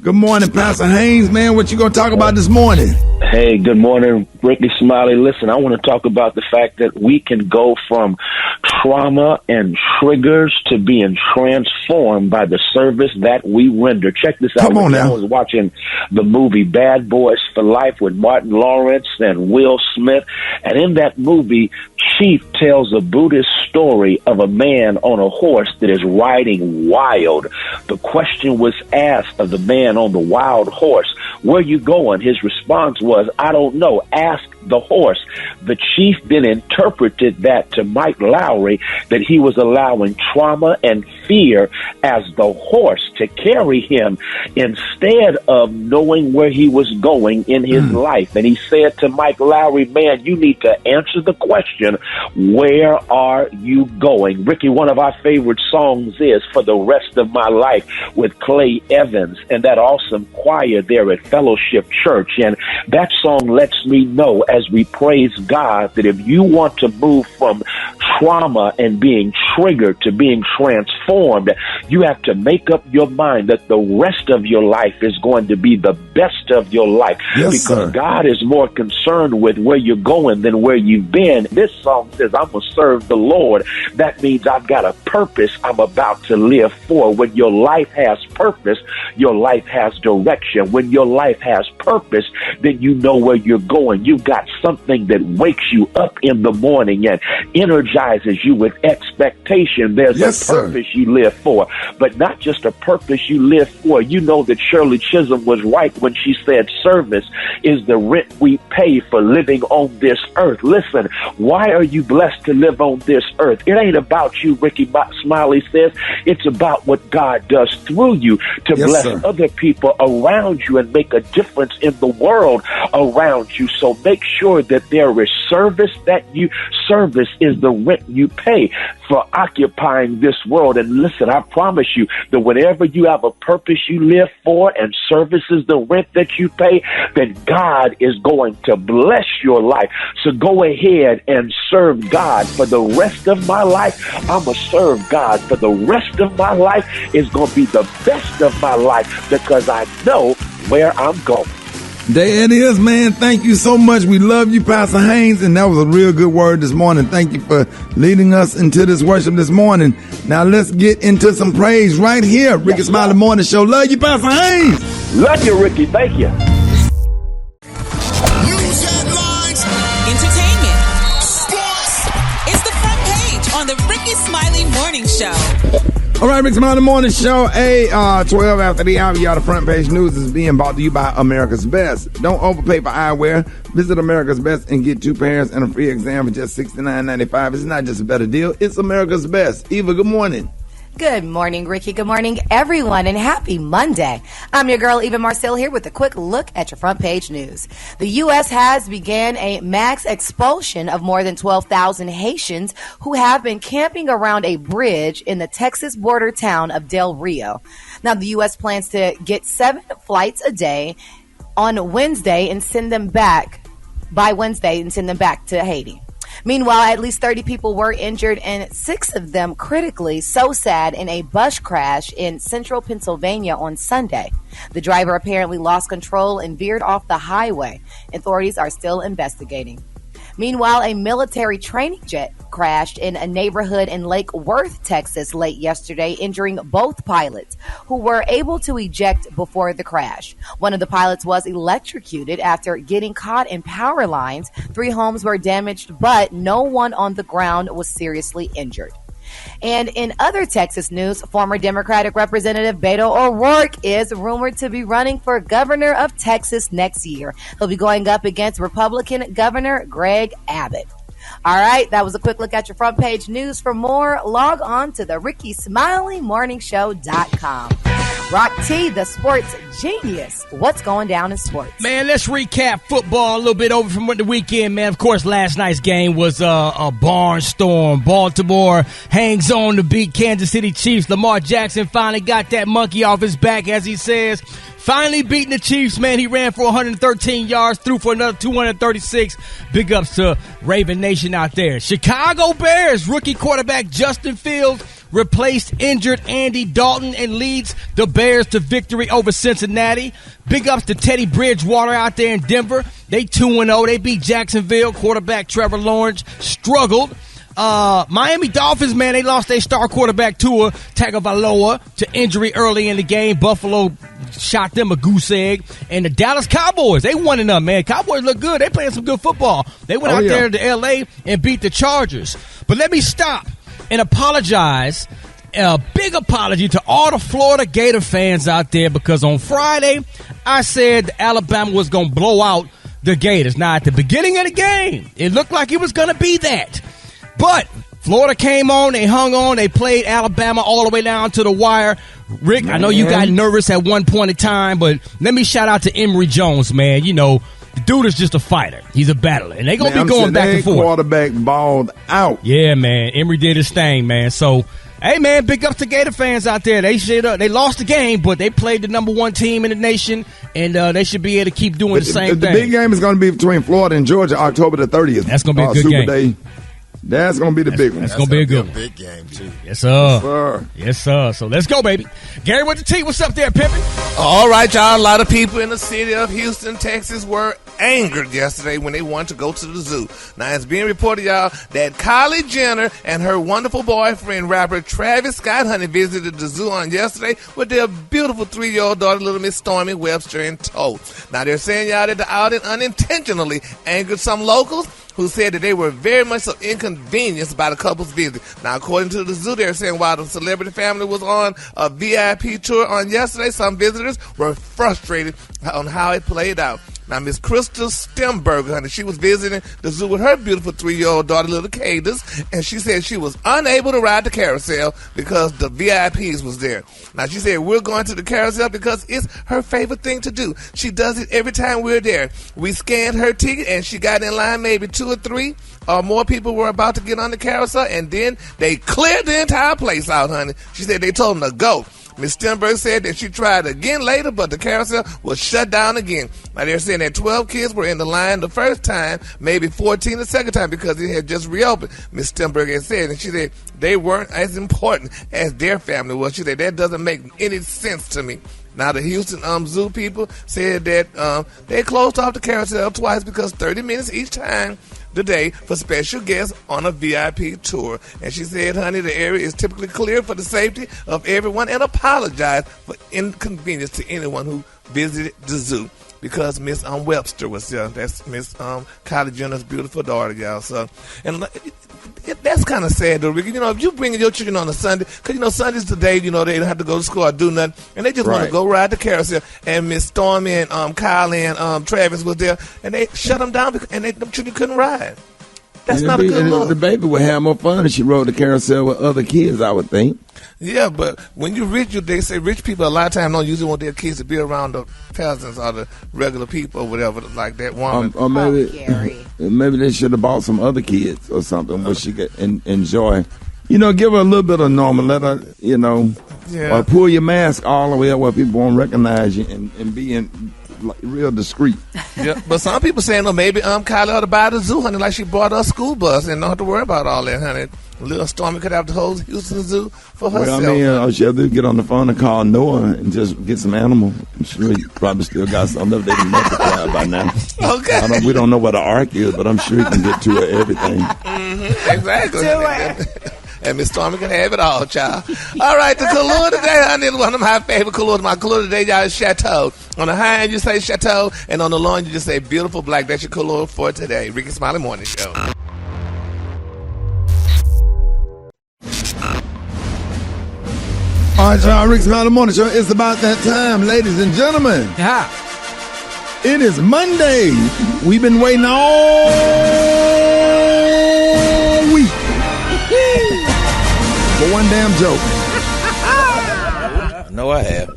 Good morning, Pastor Haynes, man. What you going to talk about this morning? Hey, good morning, Rickey Smiley. Listen, I want to talk about the fact that we can go from trauma and triggers to being transformed by the service that we render. Check this out. Come on now. I was watching the movie Bad Boys for Life with Martin Lawrence and Will Smith. And in that movie, Chief tells a Buddhist story of a man on a horse that is riding wild. The question was asked of the man on the wild horse, where you going? His response was, I don't know. Ask the horse. The chief then interpreted that to Mike Lowry that he was allowing trauma and fear as the horse to carry him instead of knowing where he was going in his life. And he said to Mike Lowry, man, you need to answer the question, where are you going? Ricky, one of our favorite songs is For the Rest of My Life with Clay Evans and that awesome choir there at Fellowship Church. And that song lets me know as we praise God that if you want to move from trauma and being triggered to being transformed, you have to make up your mind that the rest of your life is going to be the best of your life. Yes, because sir. God is more concerned with where you're going than where you've been. This song says, I'm going to serve the Lord. That means I've got a purpose I'm about to live for. When your life has purpose, your life has direction. When your life has purpose, then you know where you're going. You've got something that wakes you up in the morning and energizes you with expectation. There's a purpose you live for, but not just a purpose you live for. You know that Shirley Chisholm was right when she said service is the rent we pay for living on this earth. Listen, why are you blessed to live on this earth? It ain't about you, Rickey Smiley says. It's about what God does through you to bless other people around you and make a difference in the world around you. So make sure that there is service service is the rent you pay for occupying this world. And listen, I promise you that whenever you have a purpose you live for and service is the rent that you pay, then God is going to bless your life. So go ahead and serve God for the rest of my life. I'm going to serve God for the rest of my life. Is going to be the best of my life because I know where I'm going. There it is, man. Thank you so much. We love you, Pastor Haynes, and that was a real good word this morning. Thank you for leading us into this worship this morning. Now let's get into some praise right here. Rickey Smiley Morning Show. Love you, Pastor Haynes. Love you, Ricky. Thank you. News headlines, entertainment, sports. It's the front page on the Rickey Smiley Morning Show. All right, Rickey Smiley Morning Show, 12 after the hour. Y'all, the front page news is being brought to you by America's Best. Don't overpay for eyewear. Visit America's Best and get 2 pairs and a free exam for just $69.95. It's not just a better deal, it's America's Best. Eva, good morning. Good morning, Ricky. Good morning, everyone, and happy Monday. I'm your girl, Eva Marcel, here with a quick look at your front page news. The U.S. has began a mass expulsion of more than 12,000 Haitians who have been camping around a bridge in the Texas border town of Del Rio. Now, the U.S. plans to get 7 flights a day on Wednesday and send them back by Wednesday and send them back to Haiti. Meanwhile, at least 30 people were injured and 6 of them critically so sad in a bus crash in central Pennsylvania on Sunday. The driver apparently lost control and veered off the highway. Authorities are still investigating. Meanwhile, a military training jet crashed in a neighborhood in Lake Worth, Texas late yesterday, injuring both pilots who were able to eject before the crash. One of the pilots was electrocuted after getting caught in power lines. 3 homes were damaged, but no one on the ground was seriously injured. And in other Texas news, former Democratic Representative Beto O'Rourke is rumored to be running for governor of Texas next year. He'll be going up against Republican Governor Greg Abbott. All right, that was a quick look at your front page news. For more, log on to the RickeySmileyMorningShow.com. Rock T, the sports genius. What's going down in sports? Man, let's recap football a little bit over from the weekend, man. Of course, last night's game was a barnstorm. Baltimore hangs on to beat Kansas City Chiefs. Lamar Jackson finally got that monkey off his back, as he says. Finally beating the Chiefs, man. He ran for 113 yards, threw for another 236. Big ups to Raven Nation. situation out there. Chicago Bears rookie quarterback Justin Fields replaced injured Andy Dalton and leads the Bears to victory over Cincinnati. Big ups to Teddy Bridgewater out there in Denver. They 2-0. They beat Jacksonville. Quarterback Trevor Lawrence struggled. Miami Dolphins, man, they lost their star quarterback Tua Tagovailoa to injury early in the game. Buffalo shot them a goose egg. And the Dallas Cowboys, they 1-0, man. Cowboys look good. They playing some good football. They went out there to L.A. and beat the Chargers. But let me stop and apologize. A big apology to all the Florida Gator fans out there, because on Friday I said Alabama was going to blow out the Gators. Now, at the beginning of the game, it looked like it was going to be that. But Florida came on, they hung on, they played Alabama all the way down to the wire. Rick, I know you got nervous at one point in time, but let me shout out to Emory Jones, man. You know, the dude is just a fighter. He's a battler, and they're going to be going back and forth. Quarterback balled out. Yeah, man. Emory did his thing, man. So, hey, man, big ups to Gator fans out there. They lost the game, but they played the number one team in the nation, and they should be able to keep doing the same thing. The big game is going to be between Florida and Georgia, October the 30th. That's going to be a good Super game. Day. That's going to be the big one. That's going to be a good one. Big game, too. Yes, sir. Yes, sir. So let's go, baby. Gary with the T. What's up there, Pimpin'? All right, y'all. A lot of people in the city of Houston, Texas were angered yesterday when they wanted to go to the zoo. Now, it's being reported, y'all, that Kylie Jenner and her wonderful boyfriend, rapper Travis Scott, honey, visited the zoo on yesterday with their beautiful 3-year-old daughter, little Miss Stormy Webster, in tow. Now, they're saying, y'all, that the outing unintentionally angered some locals who said that they were very much so inconvenienced by the couple's visit. Now, according to the zoo, they're saying while the celebrity family was on a VIP tour on yesterday, some visitors were frustrated on how it played out. Now, Miss Crystal Stemberger, honey, she was visiting the zoo with her beautiful 3-year-old daughter, little Cadus, and she said she was unable to ride the carousel because the VIPs was there. Now, she said, we're going to the carousel because it's her favorite thing to do. She does it every time we're there. We scanned her ticket, and she got in line maybe 2 or 3 or more people were about to get on the carousel, and then they cleared the entire place out, honey. She said they told them to go. Ms. Stenberg said that she tried again later, but the carousel was shut down again. Now, they're saying that 12 kids were in the line the first time, maybe 14 the second time, because it had just reopened, Ms. Stenberg had said. And she said they weren't as important as their family was. She said that doesn't make any sense to me. Now, the Houston Zoo people said that they closed off the carousel twice because 30 minutes each time today for special guests on a VIP tour. And she said, honey, the area is typically clear for the safety of everyone, and apologize for inconvenience to anyone who visited the zoo. Because Miss Webster was there. That's Miss Kylie Jenner's beautiful daughter, y'all. So, and that's kind of sad, though, Ricky. You know, if you bring your children on a Sunday, because, you know, Sunday's the day, you know, they don't have to go to school or do nothing, and they just want to go ride the carousel. And Miss Stormy and Kylie and Travis was there, and they shut them down, and them children couldn't ride. That's not a good look. The baby would have more fun if she rode the carousel with other kids, I would think. Yeah, but when you're rich, they say rich people a lot of times don't usually want their kids to be around the peasants or the regular people or whatever, like that woman. Or maybe they should have bought some other kids or something where she could enjoy. You know, give her a little bit of normal. Let her, you know, or pull your mask all the way up where people won't recognize you and be like, real discreet. Yeah, but some people saying, no, maybe Kylie ought to buy the zoo, honey, like she bought her school bus and don't have to worry about all that, honey. Little Stormy could have the whole Houston Zoo for herself. Well, I mean, she'll get on the phone and call Noah and just get some animal. I'm sure he probably still got some of them. They multiply by now. Okay. We don't know what the ark is, but I'm sure he can get to everything. Mm-hmm, exactly. And Miss Stormy can have it all, child. All right, the color today, honey, one of my favorite colors. My color today, y'all, is Chateau. On the high end, you say Chateau, and on the low end, you just say Beautiful Black. That's your color for today. Rickey Smiley Morning Show. All right, y'all, Rickey Smiley Morning Show. It's about that time, ladies and gentlemen. Yeah. It is Monday. We've been waiting all week for one damn joke. No, I have.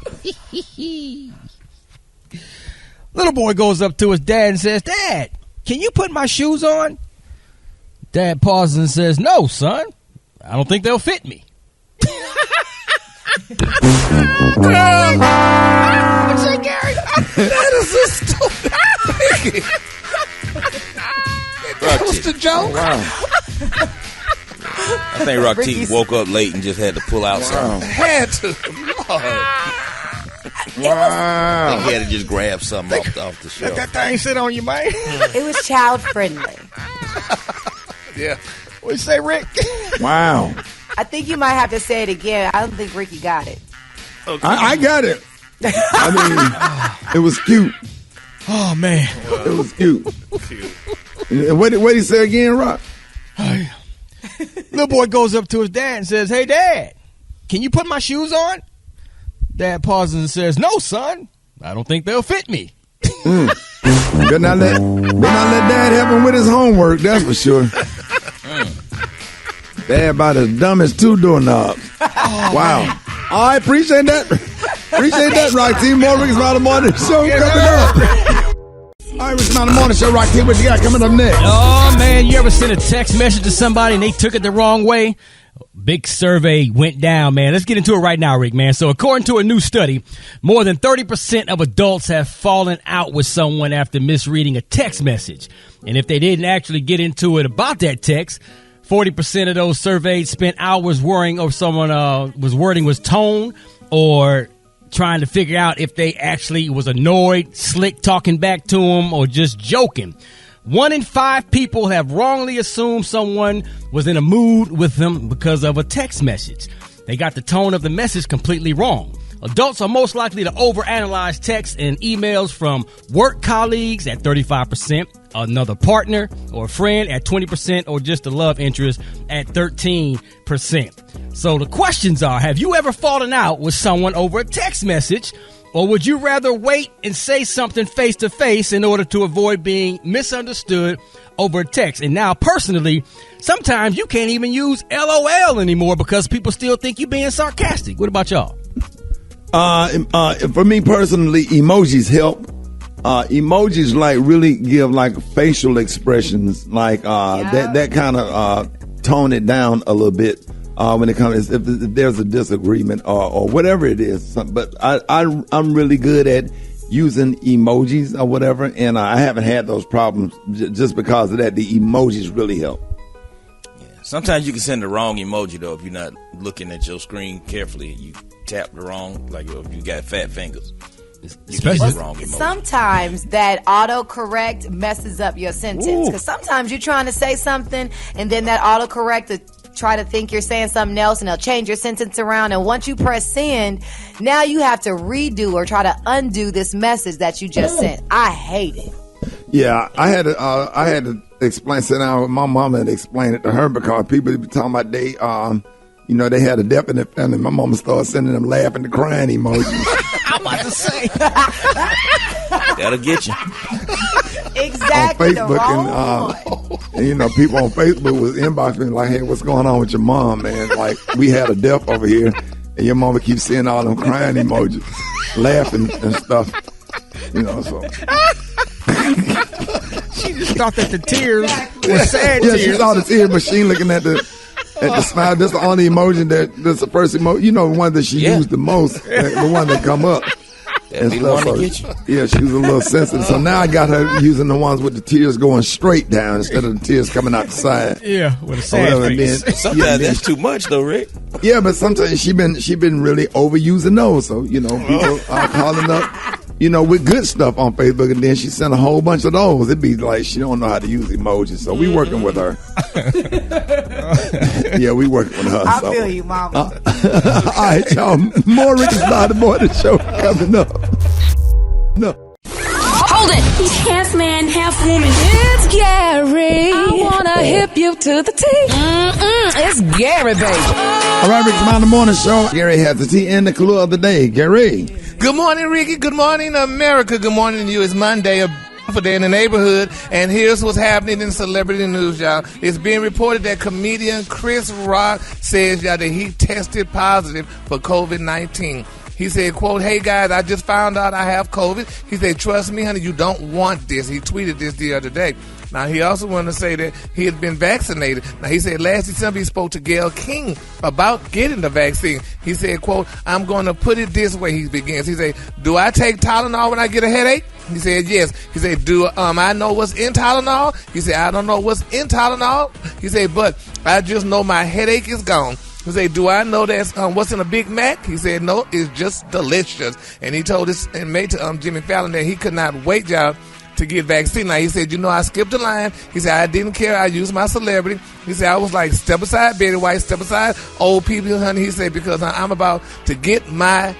Little boy goes up to his dad and says, Dad, can you put my shoes on? Dad pauses and says, no, son. I don't think they'll fit me. That is so stupid. What's the joke? Wow. I think Rock T woke up late and just had to pull out something. Had to. Lord. Wow. I think he had to just grab something off the shelf. Let that thing sit on you, man. It was child friendly. Yeah. What you say, Rick? Wow. I think you might have to say it again. I don't think Ricky got it. Okay. I got it. I mean, it was cute. Oh, man. It was cute. What did he say again, Rock? Little boy goes up to his dad and says, "Hey, Dad, can you put my shoes on?" Dad pauses and says, "No, son. I don't think they'll fit me." Better not let Dad help him with his homework, that's for sure. Dad about as dumb as two doorknobs. Wow. I appreciate that. Appreciate that, Rock T. More Rickey Smiley Morning Show coming up. All right, Rickey Smiley Morning Show, Rock T. What you got coming up next? Oh, man, you ever sent a text message to somebody and they took it the wrong way? Big survey went down, man. Let's get into it right now, Rick, man. So according to a new study, more than 30% of adults have fallen out with someone after misreading a text message. And if they didn't actually get into it about that text, 40% of those surveyed spent hours worrying over someone wording was tone or trying to figure out if they actually was annoyed, slick talking back to them, or just joking. 1 in 5 people have wrongly assumed someone was in a mood with them because of a text message. They got the tone of the message completely wrong. Adults are most likely to overanalyze texts and emails from work colleagues at 35%, another partner or a friend at 20%, or just a love interest at 13%. So the questions are, have you ever fallen out with someone over a text message? Or would you rather wait and say something face to face in order to avoid being misunderstood over text? And now, personally, sometimes you can't even use LOL anymore because people still think you're being sarcastic. What about y'all? For me personally, emojis help. Emojis really give facial expressions, that kind of tone it down a little bit. When it comes, if there's a disagreement or whatever it is, but I'm really good at using emojis or whatever, and I haven't had those problems just because of that. The emojis really help. Yeah. Sometimes you can send the wrong emoji though if you're not looking at your screen carefully. You tap the wrong, like if you got fat fingers. Especially the wrong emoji. Sometimes that autocorrect messes up your sentence because sometimes you're trying to say something and then that autocorrect try to think you're saying something else and they'll change your sentence around, and once you press send, now you have to redo or try to undo this message that you just sent. I hate it. Yeah, I had to explain, sit down with my mama and explain it to her because people be talking about they had a definite family. My mama started sending them laughing and crying emojis. I'm about to say. That'll get you. Exactly. On Facebook, and people on Facebook was inboxing me like, "Hey, what's going on with your mom, man? Like, we had a death over here, and your mama keeps seeing all them crying emojis, laughing and stuff, So She just thought that the tears were sad yeah, tears. she saw the tears, but she ain't looking at the smile. That's the only emoji that's the first emoji. The one that she used the most, the one that come up. That'd be the one to get you. Yeah, she was a little sensitive. So now I got her using the ones with the tears going straight down instead of the tears coming out the side. Yeah, with a sad face. Sometimes that's too much though, Rick. Yeah, but sometimes she been really overusing those. So people are calling up, with good stuff on Facebook, and then she sent a whole bunch of those. It'd be like she don't know how to use emojis. So we working with her. Yeah, we working with her. I feel you, Mama. All right, y'all. More Rickey Smiley Morning Show coming up. No. Hold it. He's half man, half woman. It's Gary. I wanna hip you to the T. It's Gary, baby. All right, Rickey Smiley Morning Show. Gary has the tea and the clue of the day. Gary. Good morning, Ricky. Good morning, America. Good morning to you. It's Monday, a beautiful day in the neighborhood, and here's what's happening in celebrity news, y'all. It's being reported that comedian Chris Rock says, y'all, that he tested positive for COVID-19. He said, quote, "Hey, guys, I just found out I have COVID." He said, "Trust me, honey, you don't want this." He tweeted this the other day. Now, he also wanted to say that he had been vaccinated. Now, he said last December he spoke to Gayle King about getting the vaccine. He said, quote, "I'm going to put it this way," he begins. He said, "Do I take Tylenol when I get a headache?" He said, yes. He said, do I know what's in Tylenol? He said, I don't know what's in Tylenol. He said, but I just know my headache is gone. He said, do I know that's what's in a Big Mac? He said, no, it's just delicious. And he told his inmate to Jimmy Fallon that he could not wait, y'all, to get vaccine. Now, he said, I skipped the line. He said, I didn't care. I used my celebrity. He said, I was like, step aside, Betty White, step aside, old people, honey. He said, because I'm about to get my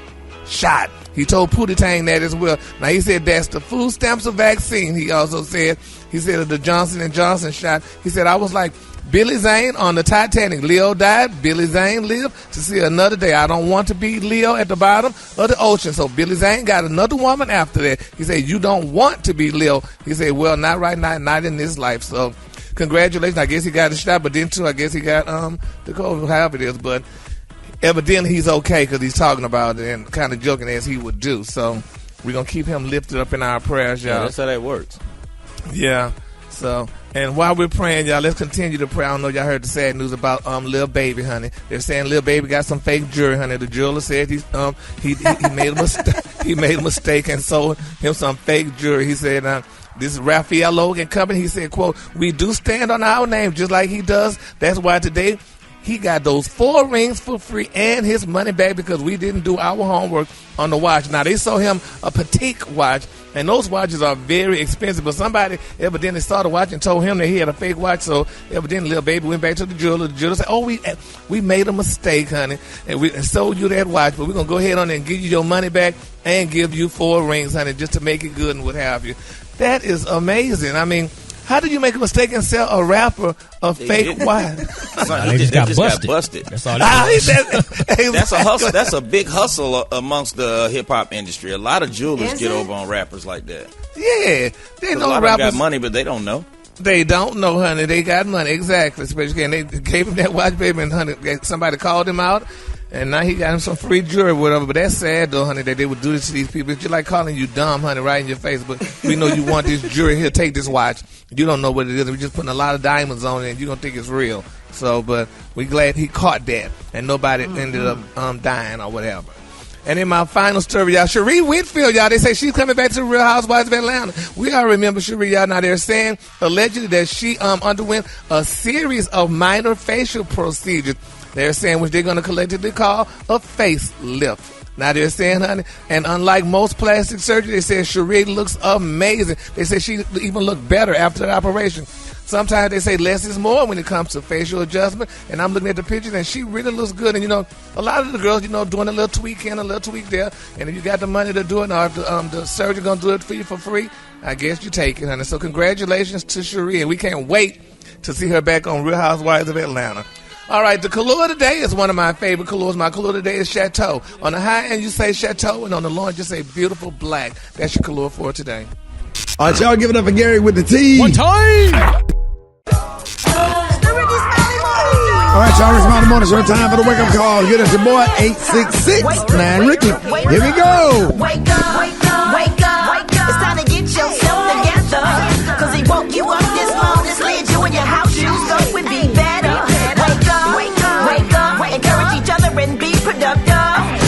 shot. He told Pootie Tang that as well. Now, he said, that's the food stamps of vaccine. He also said, the Johnson & Johnson shot. He said, I was like Billy Zane on the Titanic. Leo died. Billy Zane lived to see another day. I don't want to be Leo at the bottom of the ocean. So Billy Zane got another woman after that. He said, you don't want to be Leo. He said, well, not right now, not in this life. So congratulations. I guess he got a shot, but then too, I guess he got the COVID, however it is. But evidently he's okay because he's talking about it and kind of joking as he would do. So we're going to keep him lifted up in our prayers, y'all. Yeah, that's how that works. Yeah. So, and while we're praying, y'all, let's continue to pray. I don't know if y'all heard the sad news about Lil Baby, honey. They're saying Lil Baby got some fake jewelry, honey. The jeweler said he made a mistake. He made a mistake and sold him some fake jewelry. He said, this is Raphael Logan Company. He said, quote, we do stand on our name just like he does. That's why today he got those 4 rings for free and his money back because we didn't do our homework on the watch. Now, they sold him a petite watch, and those watches are very expensive. But somebody evidently saw the watch and told him that he had a fake watch. So evidently, Lil Baby went back to the jeweler. The jeweler said, oh, we made a mistake, honey, and we sold you that watch. But we're going to go ahead on and give you your money back and give you 4 rings, honey, just to make it good and what have you. That is amazing. I mean, how do you make a mistake and sell a rapper a fake watch? They just got busted. That's all That's a hustle. That's a big hustle amongst the hip hop industry. A lot of jewelers get over on rappers like that. Yeah, they know a lot rappers of them got money, but they don't know. They don't know, honey. They got money, exactly. Especially, and they gave him that watch, baby, and honey, somebody called him out. And now he got him some free jewelry or whatever. But that's sad, though, honey, that they would do this to these people. It's just like calling you dumb, honey, right in your face. But we know you want this jewelry. Here, take this watch. You don't know what it is. We're just putting a lot of diamonds on it, and you don't think it's real. So, but we're glad he caught that, and nobody ended up dying or whatever. And in my final story, y'all, Cherie Whitfield, y'all, they say she's coming back to the Real Housewives of Atlanta. We all remember Cherie, y'all. Now, they're saying allegedly that she underwent a series of minor facial procedures. They're saying which they're going to collectively call a facelift. Now they're saying, honey, and unlike most plastic surgery, they say Cherie looks amazing. They say she even looked better after the operation. Sometimes they say less is more when it comes to facial adjustment. And I'm looking at the pictures, and she really looks good. And, a lot of the girls, doing a little tweak here and a little tweak there. And if you got the money to do it, or if the surgeon going to do it for you for free, I guess you take it, honey. So congratulations to Cherie. And we can't wait to see her back on Real Housewives of Atlanta. All right, the color today is one of my favorite colors. My color today is Chateau. On the high end, you say Chateau, and on the low end, you say beautiful black. That's your color for today. All right, y'all give it up for Gary with the T. One time. All right, y'all, Rickey Smiley Morning Show. Time for the wake-up call. Get us your boy, 866-9 Ricky. Here we go. Wake up, wake up, wake up. It's time to get yourself together. Because he woke you up this morning, slid you in your house shoes, so it would be better. Wake up, wake up, wake up. Encourage each other and be productive.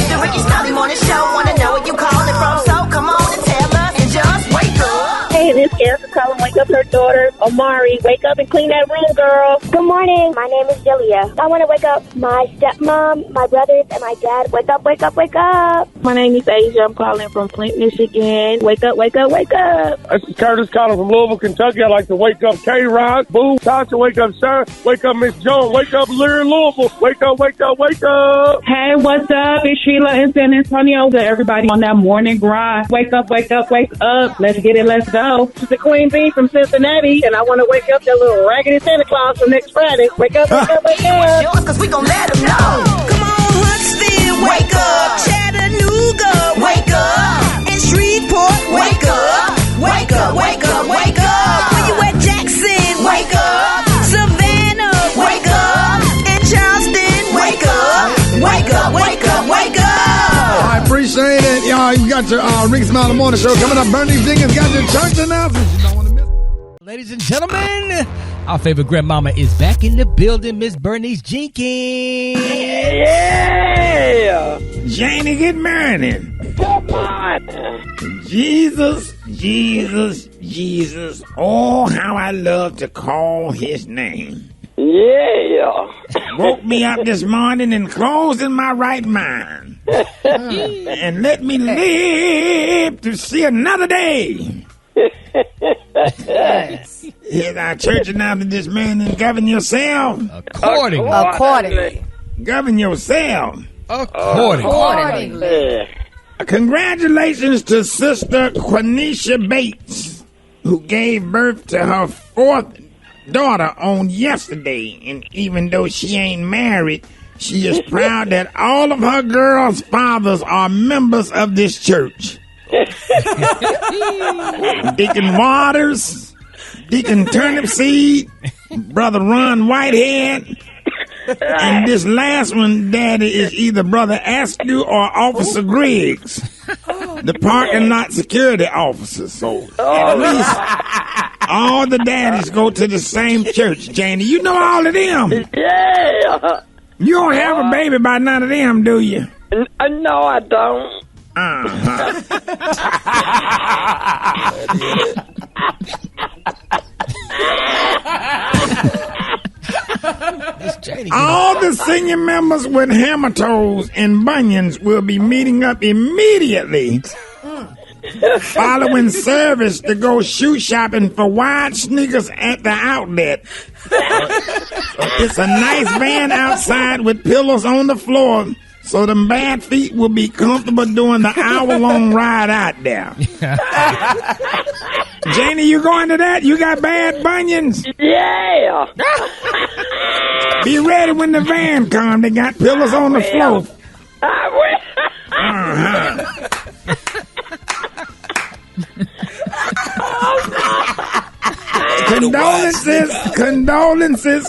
The Rickey Smiley Morning Show. Want to know where you calling from, so come on and tell us and just wake up. Hey, this Karen is calling. Wake up her daughter, Omari. Wake up and clean that room, girl. Good morning. My name is Julia. I want to wake up my stepmom, my brothers, and my dad. Wake up, wake up, wake up. My name is Asia. I'm calling from Flint, Michigan. Wake up, wake up, wake up. This is Curtis calling from Louisville, Kentucky. I'd like to wake up K-Rod, Boo, Tasha, wake up Sarah, wake up Miss Jones, wake up Lear Louisville, wake up, wake up, wake up. Hey, what's up? It's Sheila in San Antonio. To everybody on that morning grind. Wake up, wake up, wake up. Let's get it, let's go. This is the Queen Bee from Cincinnati, and I want to wake up that little raggedy Santa Claus from next Friday. Wake up, wake up, wake up. Yours, cause we gon' let them know. Come on, Huntsville, wake up. Chattanooga, wake up. And Shreveport, wake up. Wake up, wake up, wake up. Where you at, Jackson, wake up. Savannah, wake up. And Charleston, wake up. Wake up, wake up, wake up. I appreciate it. Y'all, you got your Rickey Smiley Morning Show coming up. Bernie Jenkins got your church announcements. You don't want to miss it. Ladies and gentlemen, our favorite grandmama is back in the building, Miss Bernice Jenkins. Yeah! Janie, get married. Come on. Jesus, Jesus, Jesus. Oh, how I love to call his name. Yeah. Woke me up this morning and closed in my right mind. And let me live to see another day. Yes. Here's our church announcing this man and govern yourself. Accordingly. Govern yourself. Accordingly. Congratulations to Sister Quenisha Bates, who gave birth to her fourth daughter on yesterday. And even though she ain't married, she is proud that all of her girls' fathers are members of this church. Deacon Waters, Deacon Turnipseed, Brother Ron Whitehead, and this last one, Daddy, is either Brother Askew or Officer Griggs, the parking lot security officer. So at least all the daddies go to the same church, Janie. You know all of them. Yeah. You don't have a baby by none of them, do you? No, I don't. All the senior members with hammer toes and bunions will be meeting up immediately following service to go shoe shopping for wide sneakers at the outlet. It's a nice van outside with pillows on the floor, so them bad feet will be comfortable during the hour-long ride out there. Janie, you going to that? You got bad bunions? Yeah. Be ready when the van comes. They got pillows on the floor.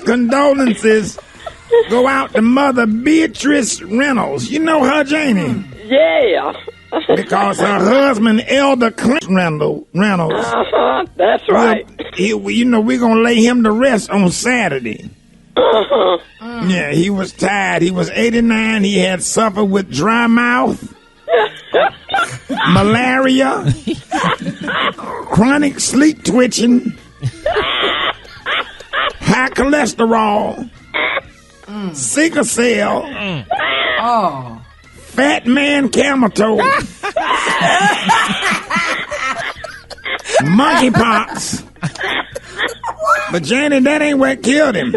Condolences go out to Mother Beatrice Reynolds. You know her, Janie? Yeah. Because her husband, Elder Clint Reynolds. That's right. We're going to lay him to rest on Saturday. Yeah, he was tired. He was 89. He had suffered with dry mouth, malaria, chronic sleep twitching, high cholesterol, sickle cell, fat man camel toe, monkeypox. But Janie, that ain't what killed him.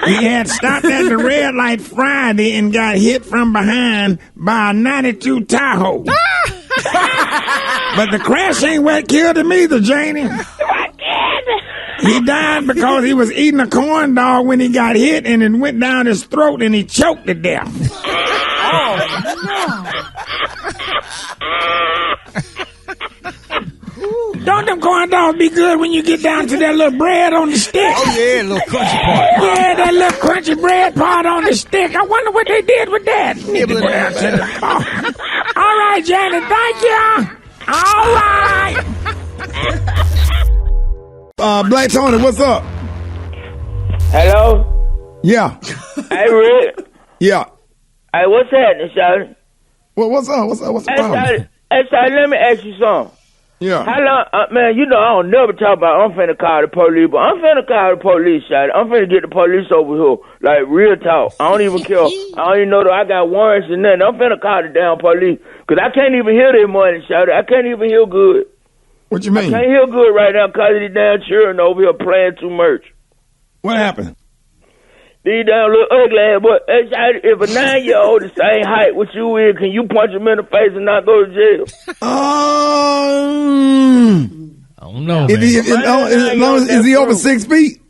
He had stopped at the red light Friday and got hit from behind by a 92 Tahoe. But the crash ain't what killed him either, Janie. He died because he was eating a corn dog when he got hit and it went down his throat and he choked to death. Don't them corn dogs be good when you get down to that little bread on the stick? Oh, yeah, little crunchy part. Yeah, that little crunchy bread part on the stick. I wonder what they did with that. All right, Janet, thank you. All right. Black Tony, what's up? Hello? Yeah. Hey, Rick. Yeah. Hey, what's happening, Shawty? Well, what's up? What's the problem? Hey, Shawty, let me ask you something. Yeah. How long, man, you know I don't never talk about I'm finna call the police, but I'm finna call the police, Shawty. I'm finna get the police over here. Like, real talk. I don't even care. I don't even know that I got warrants and nothing. I'm finna call the damn police. Because I can't even hear this morning, Shawty. I can't even hear good. What you mean? I can't hear good right now because of these damn children over here playing too much. What happened? These damn little ugly ass boy. Hey, Shawty, if a 9-year-old the same height with you is, can you punch him in the face and not go to jail? I don't know, man. Is he over 6 feet?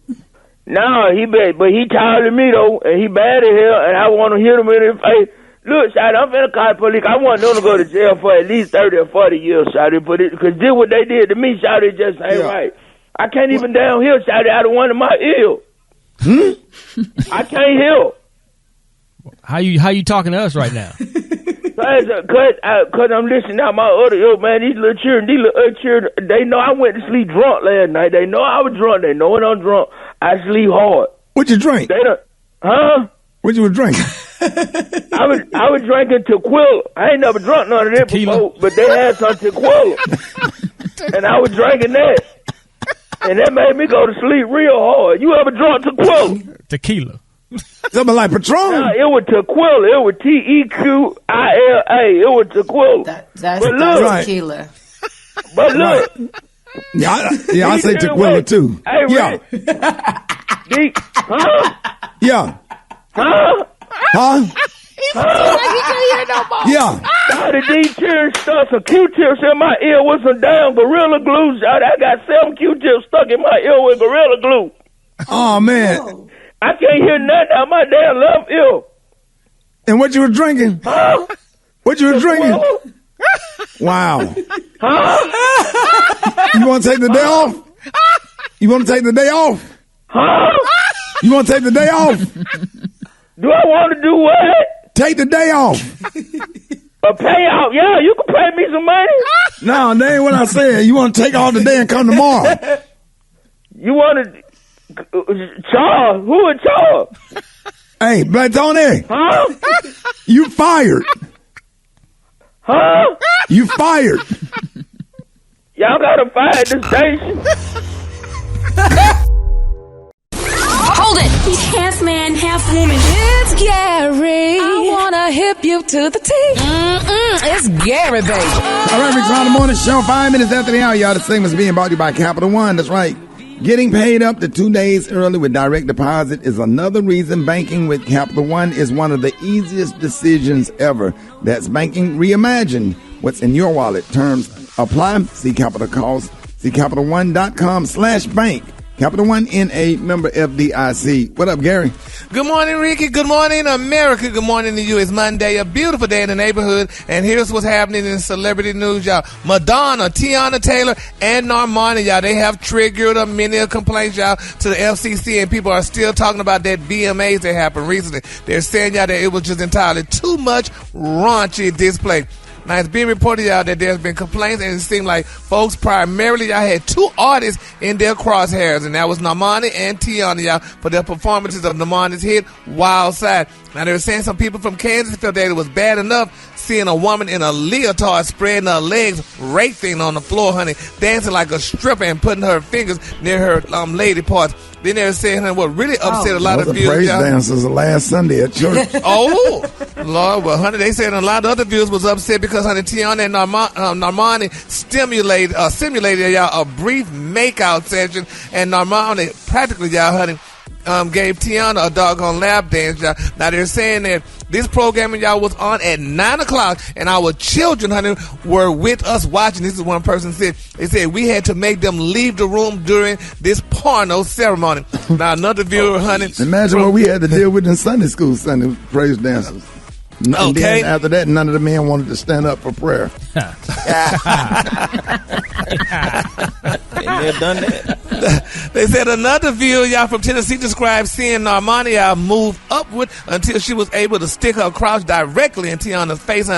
No, he bad, but he taller than me though, and he bad as hell, and I want to hit him in the face. Look, Shawty, I'm finna call the police. I want them to go to jail for at least 30 or 40 years, Shawty, because this what they did to me, Shawty, just ain't right. I can't even down here, Shawty, out of one of my ears. I can't hear. How you talking to us right now? Cause I'm listening out my other ear, man. These little children, they know I went to sleep drunk last night. They know I was drunk. They know when I'm drunk, I sleep hard. What you drink? Huh? What you was drinking? I was drinking tequila. I ain't never drunk none of that before, but they had some tequila, and I was drinking that, and that made me go to sleep real hard. You ever drunk tequila? Tequila. Something like Patron. No, it was tequila. It was Tequila. It was tequila. That's look, tequila. But look. Yeah, I say tequila too. Hey, yeah. Huh? Yeah. Huh? Huh? Yeah. How did these tears stuck some Q-tips in my ear with some damn Gorilla Glue? I got 7 Q-tips stuck in my ear with Gorilla Glue. Oh, man. I can't hear nothing out my damn left ear. And what you were drinking? Huh? What you were drinking? Wow. Huh? You want to take the day off? You want to take the day off? Huh? You want to take the day off? Do I want to do what? Take the day off. A payout? Yeah, you can pay me some money. No, that ain't what I said. You want to take all the day and come tomorrow? You want to... Charles? Who is Charles? Hey, Black Tony. Huh? You fired. Huh? You fired. Y'all gotta fire this station. Hold it! He's half man, half woman. It's Gary. I wanna hip you to the T. It's Gary, baby. All right, Rick's Morning Morning Show. 5 minutes after the hour, y'all. This thing was being brought to you by Capital One. That's right. Getting paid up to 2 days early with direct deposit is another reason banking with Capital One is one of the easiest decisions ever. That's banking reimagined. What's in your wallet? Terms apply. See CapitalOne.com/bank. Capital One NA, member FDIC. What up, Gary? Good morning, Ricky. Good morning, America. Good morning to you. It's Monday, a beautiful day in the neighborhood. And here's what's happening in celebrity news, y'all. Madonna, Tiana Taylor, and Normani, y'all, they have triggered many complaints, y'all, to the FCC. And people are still talking about that BMAs that happened recently. They're saying, y'all, that it was just entirely too much raunchy display. Now, it's being reported, y'all, that there's been complaints, and it seemed like folks primarily, y'all, had 2 artists in their crosshairs, and that was Normani and Tiana, y'all, for their performances of Normani's hit, Wild Side. Now, they were saying some people from Kansas felt that it was bad enough seeing a woman in a leotard spreading her legs, racing on the floor, honey, dancing like a stripper and putting her fingers near her lady parts. Then they were saying, honey, what really upset a lot of viewers, praise y'all. dancers last Sunday at church. Oh, Lord. Well, honey, they said a lot of other viewers was upset because, honey, Tiana and Normani simulated, y'all, a brief makeout session, and Normani practically, y'all, honey, gave Tiana a doggone lap dance, y'all. Now, they're saying that this programming, y'all, was on at 9 o'clock, and our children, honey, were with us watching. This is one person said. They said we had to make them leave the room during this porno ceremony. Now, another viewer, honey. Imagine what we had to deal with in Sunday school, Sunday praise dancers. And then after that, none of the men wanted to stand up for prayer. They've done that. They said another viewer, y'all, from Tennessee described seeing Normani, y'all, move upward until she was able to stick her crotch directly in Tiana's face.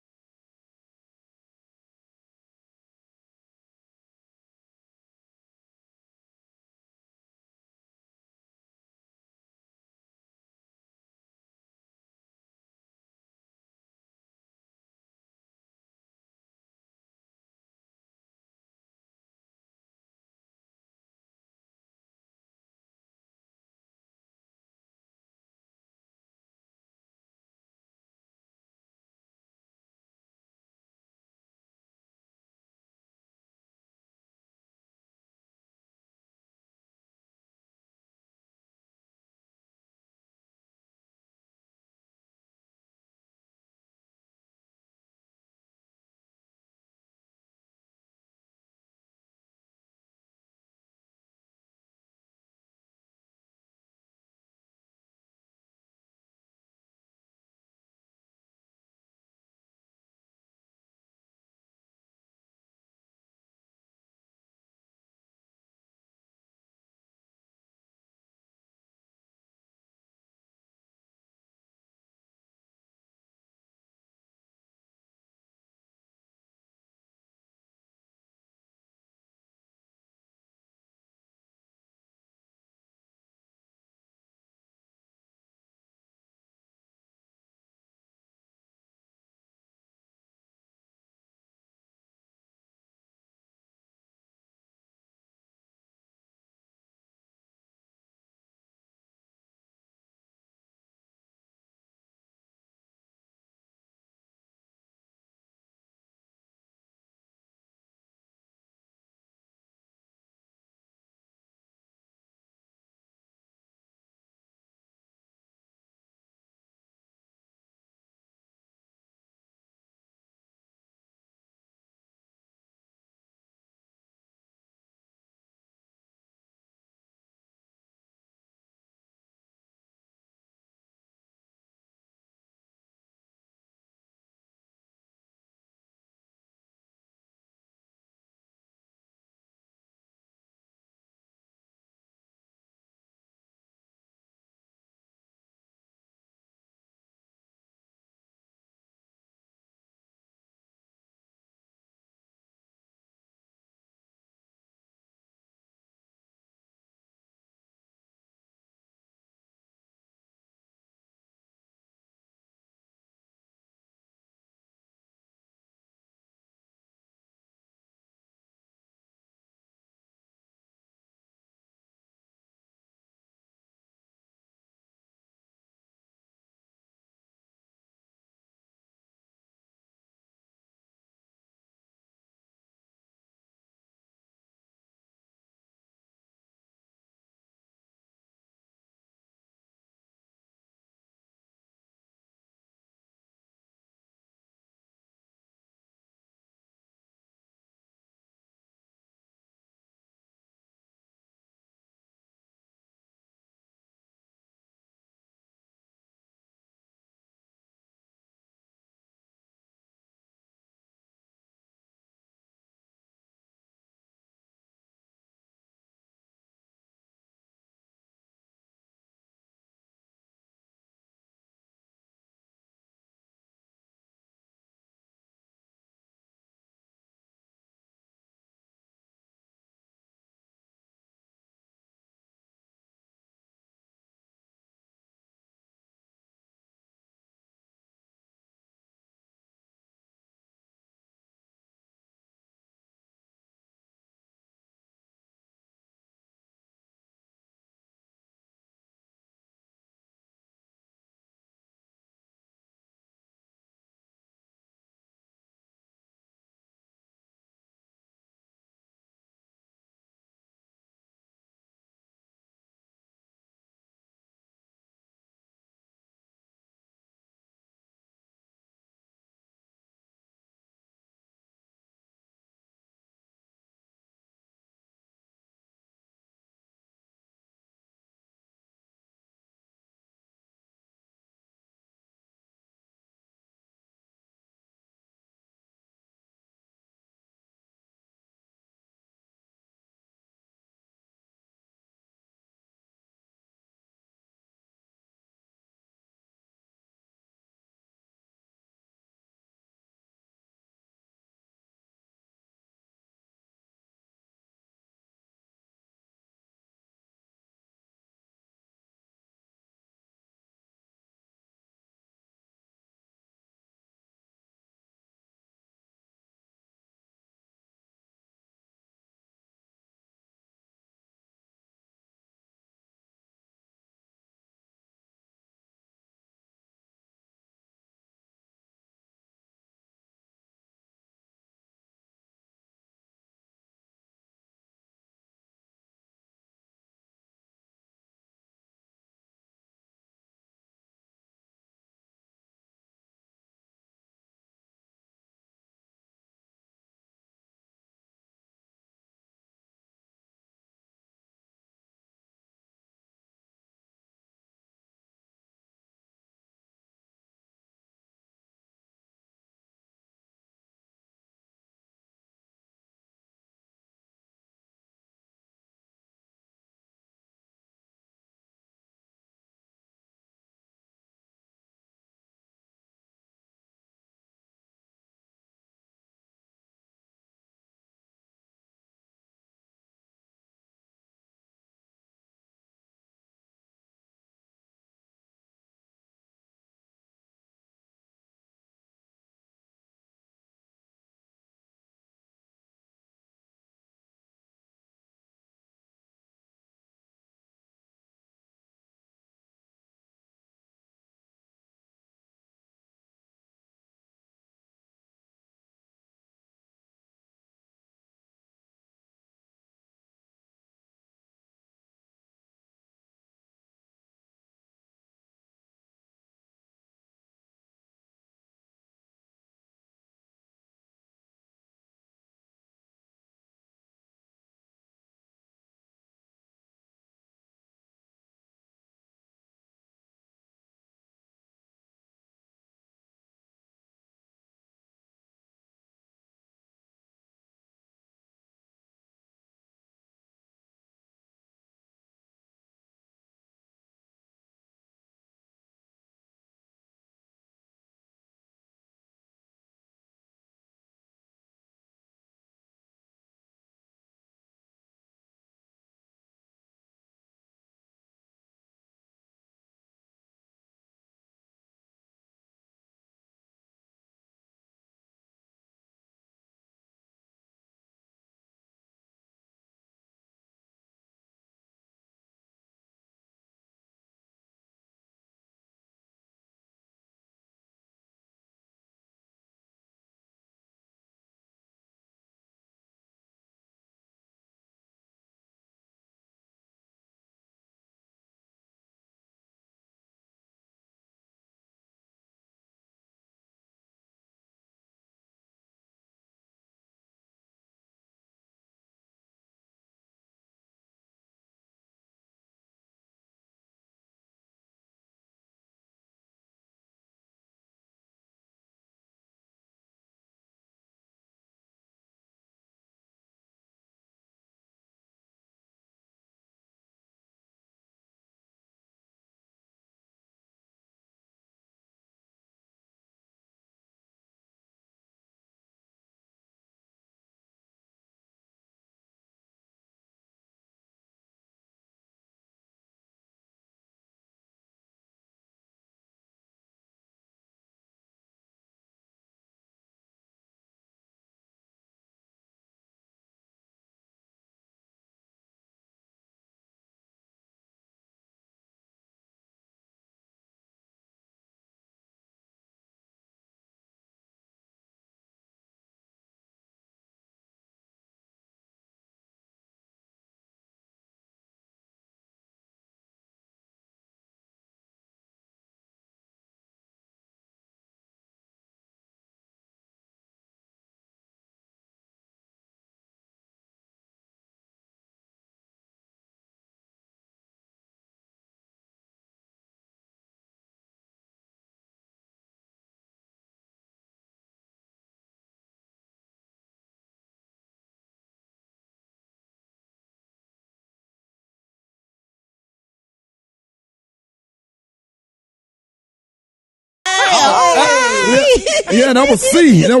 Yeah, that was C. That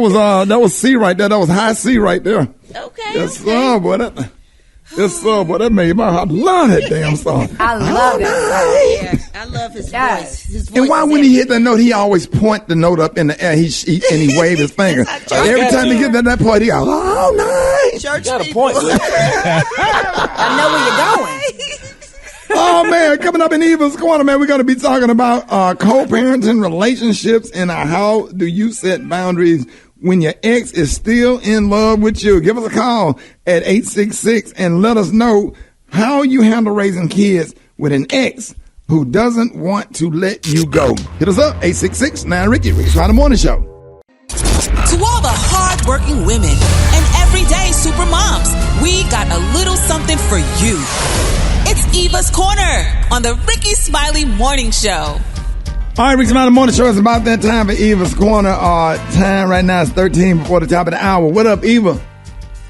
was C right there. That was high C right there. Okay. Yes, sir, boy. That made my heart. I love that damn song. I love that song. Yeah, I love his voice. His voice. And why when he hit the note, he always point the note up in the air. He wave his finger. Every time he get to that point, he goes, "Oh, nice." Church Got a people. point. I know where you're going. Oh, man, coming up in Eva's Corner, man, we're going to be talking about co-parenting relationships and how do you set boundaries when your ex is still in love with you. Give us a call at 866 and let us know how you handle raising kids with an ex who doesn't want to let you go. Hit us up, 866-9-RICKY, Rickey Smiley Morning Show. To all the hard-working women and everyday super moms, we got a little something for you. It's Eva's Corner on the Rickey Smiley Morning Show. All right, Rickey Smiley Morning Show. It's about that time for Eva's Corner. Time right now is 13 before the top of the hour. What up, Eva?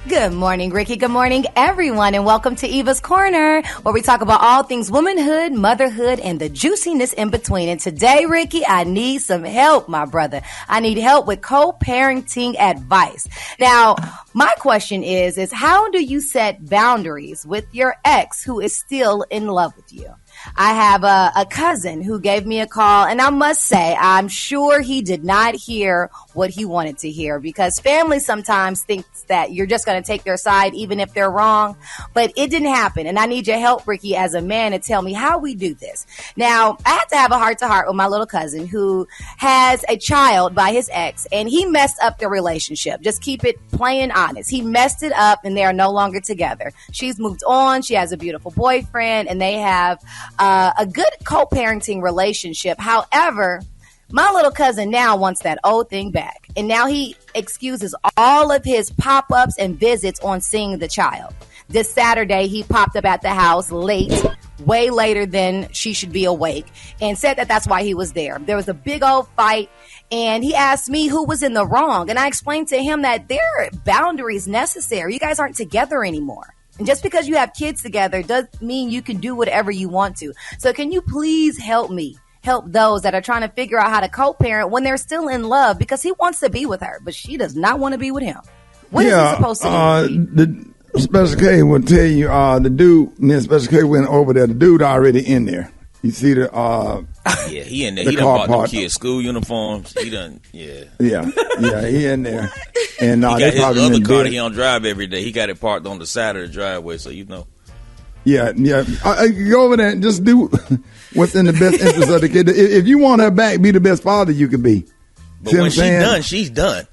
Good morning, Rickey. Good morning, everyone, and welcome to Eva's Corner, where we talk about all things womanhood, motherhood, and the juiciness in between. And today, Rickey, I need some help, my brother. I need help with co-parenting advice. Now, my question is how do you set boundaries with your ex who is still in love with you? I have a cousin who gave me a call, and I must say, I'm sure he did not hear what he wanted to hear, because family sometimes thinks that you're just going to take their side even if they're wrong, but it didn't happen. And I need your help, Rickey, as a man, to tell me how we do this. Now, I had to have a heart-to-heart with my little cousin who has a child by his ex, and he messed up their relationship. Just keep it plain and honest. He messed it up, and they are no longer together. She's moved on. She has a beautiful boyfriend, and they have a good co-parenting relationship. However, my little cousin now wants that old thing back. And now he excuses all of his pop-ups and visits on seeing the child. This Saturday, he popped up at the house late, way later than she should be awake, and said that that's why he was there. There was a big old fight, and he asked me who was in the wrong. And I explained to him that there are boundaries necessary. You guys aren't together anymore. And just because you have kids together doesn't mean you can do whatever you want to. So can you please help me? Help those that are trying to figure out how to co-parent when they're still in love, because he wants to be with her, but she does not want to be with him. What is he supposed to do? The Special K will tell you, the dude, me and Special K went over there. The dude already in there. You see the yeah, he in there. He done bought them kids school uniforms. He done, yeah, he in there. And he got they his probably other in car that bed. he don't drive every day. He got it parked on the side of the driveway, so you know. Yeah. Go over there and just do what's in the best interest of the kid. If you want her back, be the best father you can be. But when she's done, she's done.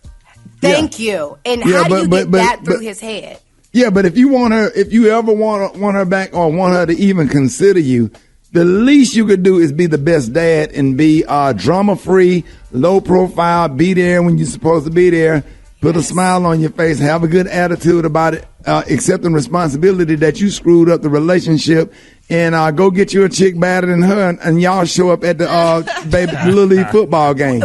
Thank you. And how do you get that through his head? Yeah, but if you want her, if you ever want her back or want her to even consider you, the least you could do is be the best dad and be drama-free, low profile, be there when you're supposed to be there, put a smile on your face, have a good attitude about it, accepting responsibility that you screwed up the relationship, and go get you a chick better than her, and y'all show up at the baby Little League football game.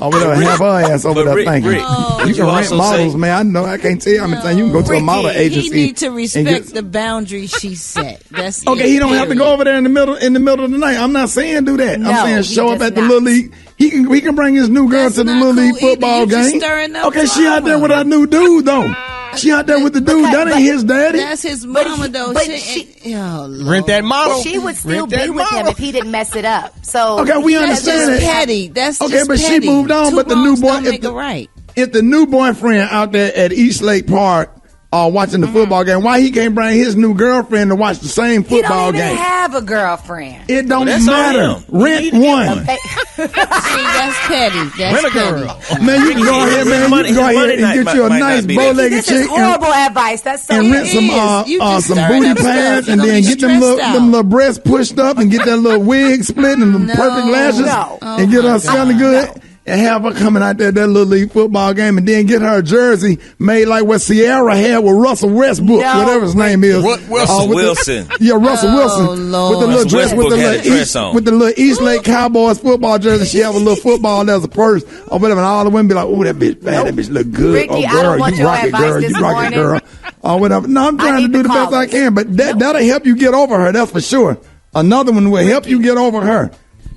Over there, have her ass over there thinking. You can rent models, man. I know. I can't tell you how many times you can go to a model agency. He need to respect the boundaries she set. That's okay. He don't have to go over there in the middle of the night. I'm not saying do that. No, I'm saying show up at the Little League. He can bring his new girl to the Little League football game. Okay, she out there with her new dude though. She out there with the dude. That ain't his daddy. That's his mama though. Rent that model. She would still be with him if he didn't mess it up. So okay, we understand that's that. Petty. That's okay, just but petty. she moved on. Two but the new boy, right. If the new boyfriend out there at East Lake Park watching the football game, why he can't bring his new girlfriend to watch the same football game? He don't even have a girlfriend. It don't matter. Rent one. See, that's petty. That's Rent a petty. girl. Man, you can go ahead, man. You can go ahead and get you a nice bow-legged chick. This is horrible advice. That's so and rent some booty pads, and then get them little breasts pushed up, and get that little wig split and the perfect lashes, and get her smelling good. And have her coming out there that Little League football game, and then get her a jersey made like what Sierra had with Russell Westbrook, whatever his name is. Wilson. Russell Wilson. Lord. With the little dress, with the little East Lake Cowboys football jersey. She have a little football as a purse or whatever, and all the women be like, "Oh, that bitch bad. That bitch look good. Rickey, oh, girl, you rock it, girl. You rock it, girl." Or whatever. No, I'm trying to do the best I can, but that'll help you get over her. That's for sure. Another one will help you get over her.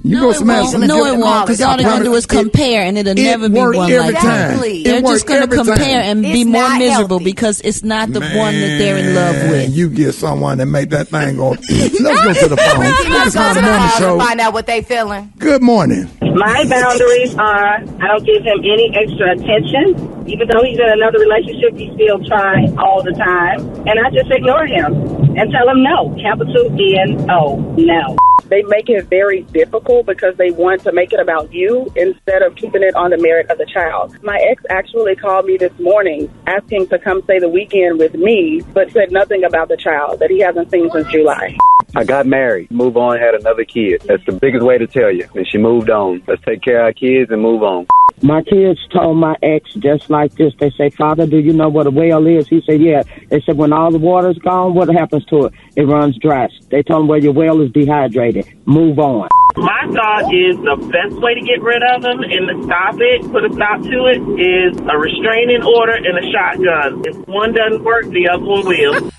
You go smash some. No, it won't, because all they're going to do is compare, and it'll never be one like that. They're just going to compare and be more miserable because it's not the one that they're in love with. You get someone that make that thing go. Let's go to the phone. Let's go to the phone and find out what they feeling. Good morning. My boundaries are I don't give him any extra attention. Even though he's in another relationship, he still tries all the time. And I just ignore him and tell him no. Capital N-O, no. They make it very difficult because they want to make it about you instead of keeping it on the merit of the child. My ex actually called me this morning asking to come stay the weekend with me, but said nothing about the child that he hasn't seen since July. I got married, moved on, had another kid. That's the biggest way to tell you. And she moved on. Let's take care of our kids and move on. My kids told my ex just like this. They say, Father, do you know what a well is? He said, yeah. They said, when all the water's gone, what happens to it? It runs dry. They told him, well, your well is dehydrated. Move on. My thought is the best way to get rid of them and to stop it, put a stop to it, is a restraining order and a shotgun. If one doesn't work, the other one will.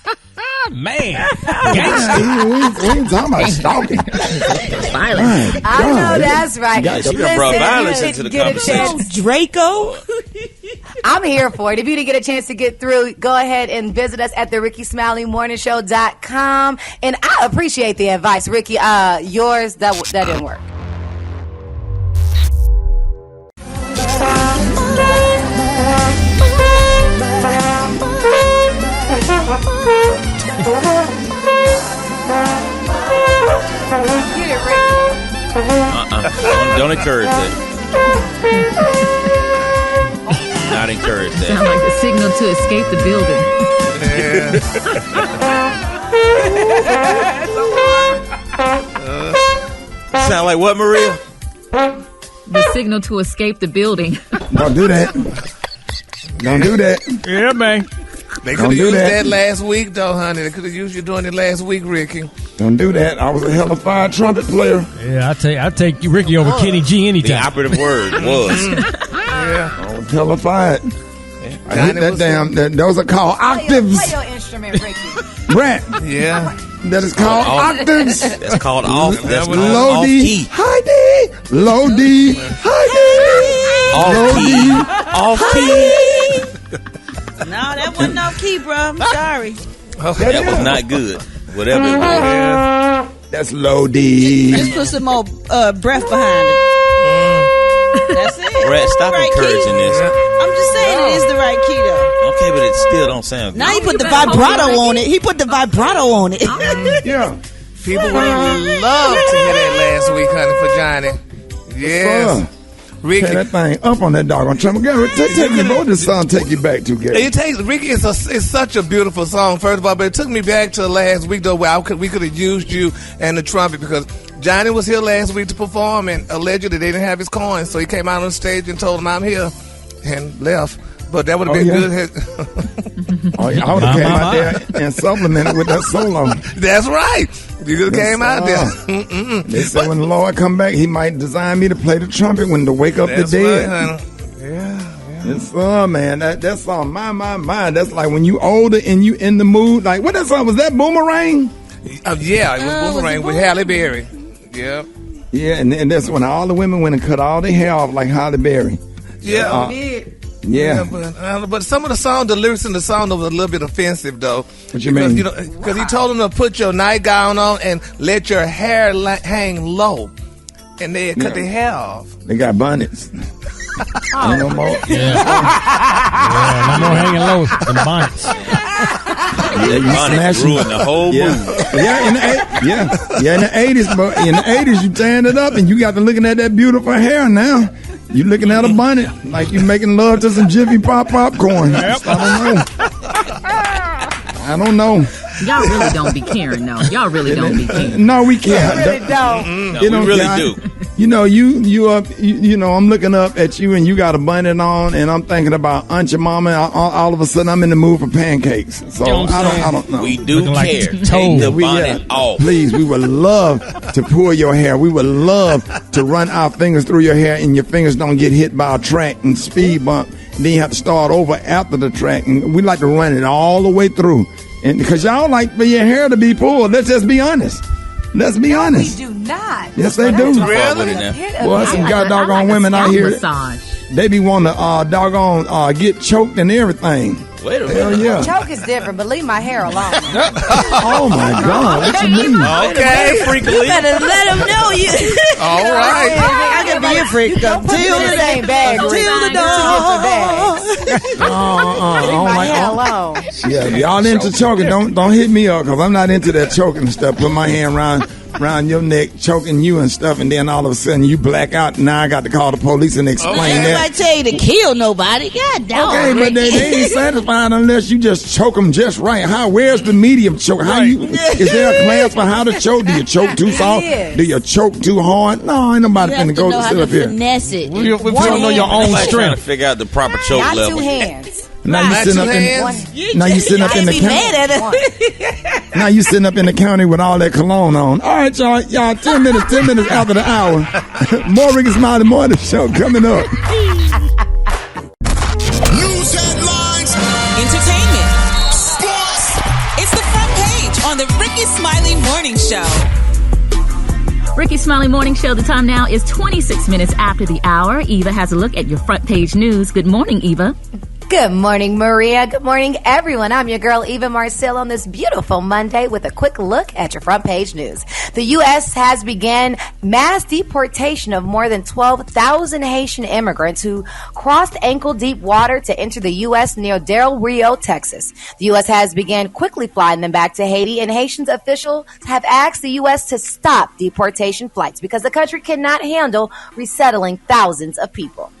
Man, we ain't talking about stalking. Violence. I know that's right. She done brought violence into the conversation. Draco. I'm here for it. If you didn't get a chance to get through, go ahead and visit us at the RickeySmileyMorningShow.com. And I appreciate the advice, Ricky. Yours, that didn't work. Get it, Ricky. Don't encourage that. Not encourage that. Sound like the signal to escape the building. Sound like what, Maria? The signal to escape the building. Don't do that. Don't do that. Yeah, man. They could have used that last week, though, honey. They could have used you doing it last week, Ricky. Don't do that. I was a hell of a fine trumpet player. Yeah, I take Ricky over Kenny G anytime. The operative word was. Yeah. I was hella fine. I hit that damn. Those are called octaves. Play your instrument, Ricky. Brett. Yeah. That is called octaves. That's called off. That's called low off D, key. high D, low D, high D, Off key. No, that wasn't off key, bro. I'm sorry. That was not good. Whatever it was. That's low D. Just put some more breath behind it. That's it. Brett, stop encouraging this. I'm just saying it is the right key, though. Okay, but it still don't sound good. Now he put the vibrato on it. He put the vibrato on it. Yeah. People would love to hear that last week, honey, for Johnny. Yes. Ricky, that thing up on that doggone trumpet. Take me, what this song take you back to, Gary? Ricky, it's such a beautiful song, first of all, but it took me back to last week, though, where we could have used you and the trumpet, because Johnny was here last week to perform, and allegedly they didn't have his coins, so he came out on stage and told him, I'm here, and left. But that would have been good. I would have came out there and supplemented with that solo. That's right. You just came out there. They said when the Lord come back, he might design me to play the trumpet when to wake up the dead. Right, yeah. It's man. That song, my. That's like when you older and you in the mood. Like, what that song? Was that Boomerang? Yeah, it was Boomerang with Halle Berry. Yeah. Yeah, and that's when all the women went and cut all their hair off like Halle Berry. Yeah. Yeah, but some of the lyrics in the song was a little bit offensive, though. What you mean? Because he told them to put your nightgown on and let your hair hang low, and they cut their hair off. They got bonnets. No more. Yeah, no more hanging low than bonnets. Bonnets ruined the whole movie. In the 80s, but in the 80s you tanned it up and you got to looking at that beautiful hair now. You looking at a bonnet like you making love to some Jiffy Pop popcorn. Yep. I don't know. Y'all really don't be caring, though. Y'all really don't be caring. No, we care. Really don't. No, we really do. You know, I'm looking up at you and you got a bonnet on, and I'm thinking about Aunt your mama. All of a sudden, I'm in the mood for pancakes. So I don't know. We do care. Like take the bonnet off. Please, we would love to pull your hair. We would love to run our fingers through your hair, and your fingers don't get hit by a track and speed bump. And then you have to start over after the track, and we like to run it all the way through. And because y'all like for your hair to be pulled, let's just be honest. Let's be honest. We do not. Yes, they do. Really? Well, some doggone women out here. Massage. They be wanting to doggone get choked and everything. Wait a minute. Hell yeah. Choke is different, but leave my hair alone. Oh my God! What you mean? Okay, freakily. You better let them know you. All right. I can be a freak. Till Put them in the same bag. the Leave my hair alone. Yeah, if y'all into choking, don't hit me up because I'm not into that choking and stuff. Put my hand around your neck, choking you and stuff, and then all of a sudden you black out. Now I got to call the police and explain that. I tell you to kill nobody. God damn. Okay, but they ain't satisfying unless you just choke them just right. Where's the medium choke? Is there a class for how to choke? Do you choke too soft? Do you choke too hard? No, ain't nobody finna go to sit up here. Finesse it. We don't know your own Trying to strength. figure out the proper choke Not level. two hands. Now you sitting up in the county. Now you sitting up in the county with all that cologne on. All right, y'all. 10 minutes after the hour. More Rickey Smiley Morning Show coming up. News headlines. Entertainment. Sports. It's the front page on the Rickey Smiley Morning Show. Rickey Smiley Morning Show. The time now is 26 minutes after the hour. Eva has a look at your front page news. Good morning, Eva. Good morning, Maria. Good morning, everyone. I'm your girl, Eva Marcel, on this beautiful Monday with a quick look at your front page news. The U.S. has begun mass deportation of more than 12,000 Haitian immigrants who crossed ankle-deep water to enter the U.S. near Del Rio, Texas. The U.S. has begun quickly flying them back to Haiti, and Haitian officials have asked the U.S. to stop deportation flights because the country cannot handle resettling thousands of people.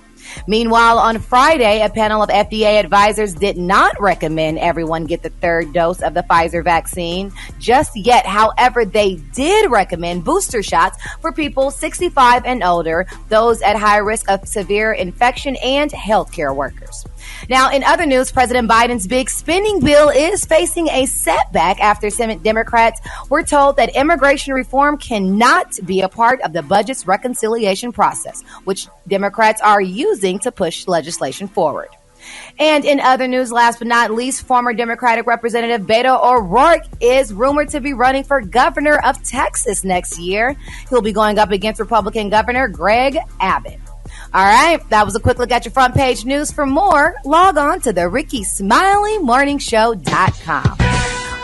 Meanwhile, on Friday, a panel of FDA advisors did not recommend everyone get the third dose of the Pfizer vaccine just yet. However, they did recommend booster shots for people 65 and older, those at high risk of severe infection, and healthcare workers. Now, in other news, President Biden's big spending bill is facing a setback after Senate Democrats were told that immigration reform cannot be a part of the budget's reconciliation process, which Democrats are using to push legislation forward. And in other news, last but not least, former Democratic Representative Beto O'Rourke is rumored to be running for governor of Texas next year. He'll be going up against Republican Governor Greg Abbott. All right, that was a quick look at your front page news. For more, log on to the RickeySmileyMorningShow.com.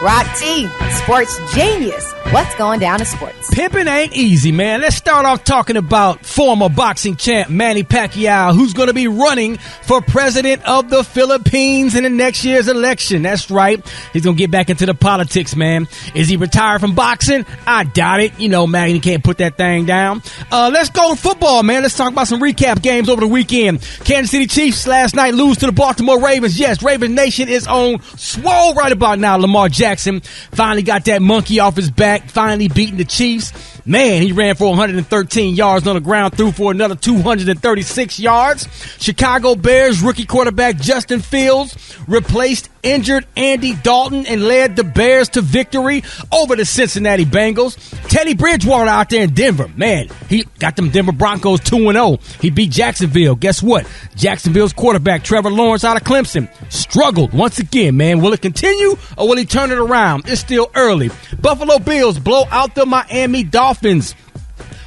Rock T, sports genius. What's going down in sports? Pimping ain't easy, man. Let's start off talking about former boxing champ Manny Pacquiao, who's going to be running for president of the Philippines in the next year's election. That's right. He's going to get back into the politics, man. Is he retired from boxing? I doubt it. You know, Manny can't put that thing down. Let's go to football, man. Let's talk about some recap games over the weekend. Kansas City Chiefs last night lose to the Baltimore Ravens. Yes, Ravens Nation is on swole right about now. Lamar Jackson finally got that monkey off his back, finally beating the Chiefs. Man, he ran for 113 yards on the ground, threw for another 236 yards. Chicago Bears rookie quarterback Justin Fields replaced injured Andy Dalton and led the Bears to victory over the Cincinnati Bengals. Teddy Bridgewater out there in Denver. Man, he got them Denver Broncos 2-0. He beat Jacksonville. Guess what? Jacksonville's quarterback Trevor Lawrence out of Clemson struggled once again, man. Will it continue or will he turn it around? It's still early. Buffalo Bills blow out the Miami Dolphins.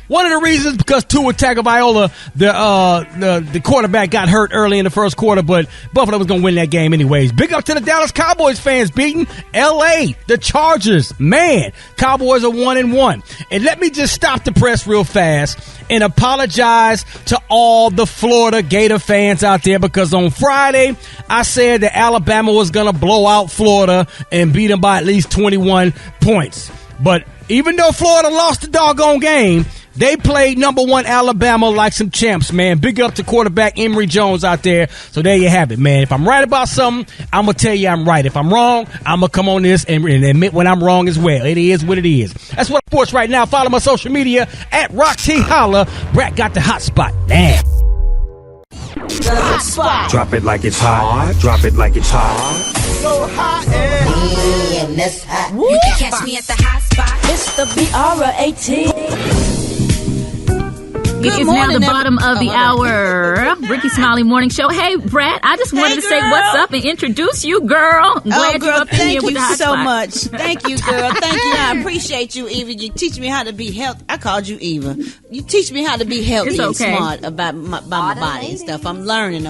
One of the reasons because Tua Tagovailoa, the quarterback, got hurt early in the first quarter, but Buffalo was going to win that game anyways. Big up to the Dallas Cowboys fans beating L.A., the Chargers. Man, Cowboys are 1-1. And let me just stop the press real fast and apologize to all the Florida Gator fans out there because on Friday, I said that Alabama was going to blow out Florida and beat them by at least 21 points. But even though Florida lost the doggone game, they played number one Alabama like some champs, man. Big up to quarterback Emory Jones out there. So there you have it, man. If I'm right about something, I'm going to tell you I'm right. If I'm wrong, I'm going to come on this and admit when I'm wrong as well. It is what it is. That's what sports right now. Follow my social media at Rock T Holla. Brad got the hot spot. Damn. The hot spot. Drop it like it's hot. Drop it like it's hot. So hot and that's hot. You can catch me at the hot spot. It's the BRAT. It is now the bottom of the hour. Rickey Smiley Morning Show. Hey, Brad, I just wanted to say what's up and introduce you, girl. I'm glad you're up in here with the hot so spot. much. Thank you, girl. Thank you. I appreciate you, Eva. You teach me how to be healthy. I called you Eva. You teach me how to be healthy and smart about my body and stuff. I'm learning.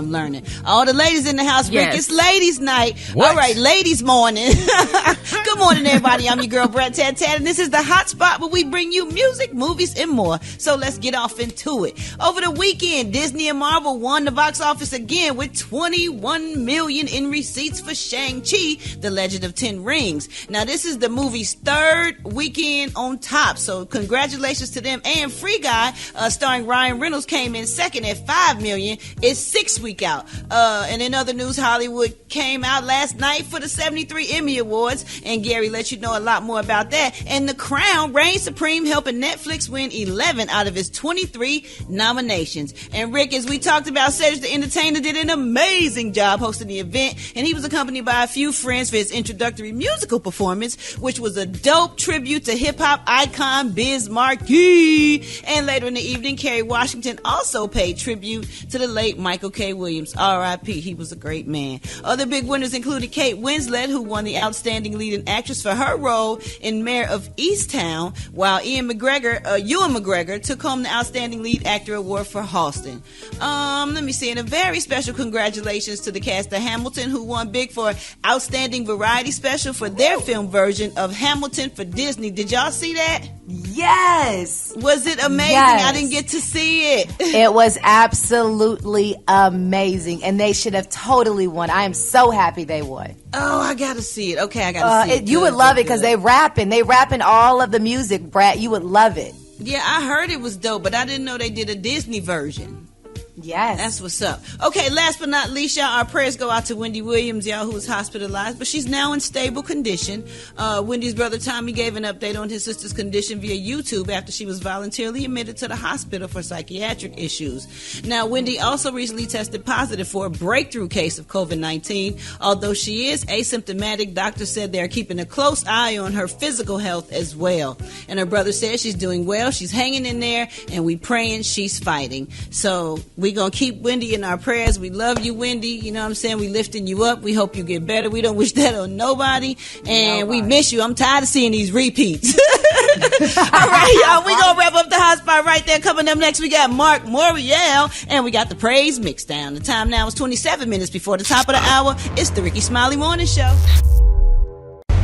All the ladies in the house, Rick, it's ladies' night. What? All right, ladies' morning. Good morning, everybody. I'm your girl, Brad Tat, and this is the hot spot where we bring you music, movies, and more. So let's get off into it. Over the weekend, Disney and Marvel won the box office again with $21 million in receipts for Shang-Chi, The Legend of Ten Rings. Now, this is the movie's third weekend on top, so congratulations to them. And Free Guy, starring Ryan Reynolds, came in second at $5 million. It's 6 week out. And in other news, Hollywood came out last night for the 73 Emmy Awards, and Gary let you know a lot more about that. And The Crown reigns supreme, helping Netflix win 11 out of its 23 nominations. And Rick, as we talked about, Cedric the Entertainer did an amazing job hosting the event, and he was accompanied by a few friends for his introductory musical performance, which was a dope tribute to hip-hop icon Biz Markie. And later in the evening, Kerry Washington also paid tribute to the late Michael K. Williams. R.I.P. He was a great man. Other big winners included Kate Winslet, who won the Outstanding Leading Actress for her role in Mayor of Easttown, while Ewan McGregor took home the Outstanding Lead Actor Award for Halston. Let me see. And a very special congratulations to the cast of Hamilton, who won big for Outstanding Variety Special for their film version of Hamilton for Disney. Did y'all see that? Yes. Was it amazing? Yes. I didn't get to see it. It was absolutely amazing, and they should have totally won. I am so happy they won. Oh, I gotta see it. Okay, I gotta see it. You would love it because they rapping all of the music, Brad. You would love it. Yeah, I heard it was dope, but I didn't know they did a Disney version. Yes. That's what's up. Okay, last but not least, y'all, our prayers go out to Wendy Williams, y'all, who was hospitalized, but she's now in stable condition. Wendy's brother Tommy gave an update on his sister's condition via YouTube after she was voluntarily admitted to the hospital for psychiatric issues. Now, Wendy also recently tested positive for a breakthrough case of COVID-19. Although she is asymptomatic, doctors said they're keeping a close eye on her physical health as well. And her brother says she's doing well, she's hanging in there, and we praying she's fighting. So we're going to keep Wendy in our prayers. We love you, Wendy. You know what I'm saying? We lifting you up. We hope you get better. We don't wish that on nobody. And we miss you. I'm tired of seeing these repeats. All right, y'all. We're going to wrap up the hot spot right there. Coming up next, we got Mark Morial, and we got the Praise Mixdown. The time now is 27 minutes before the top of the hour. It's the Rickey Smiley Morning Show.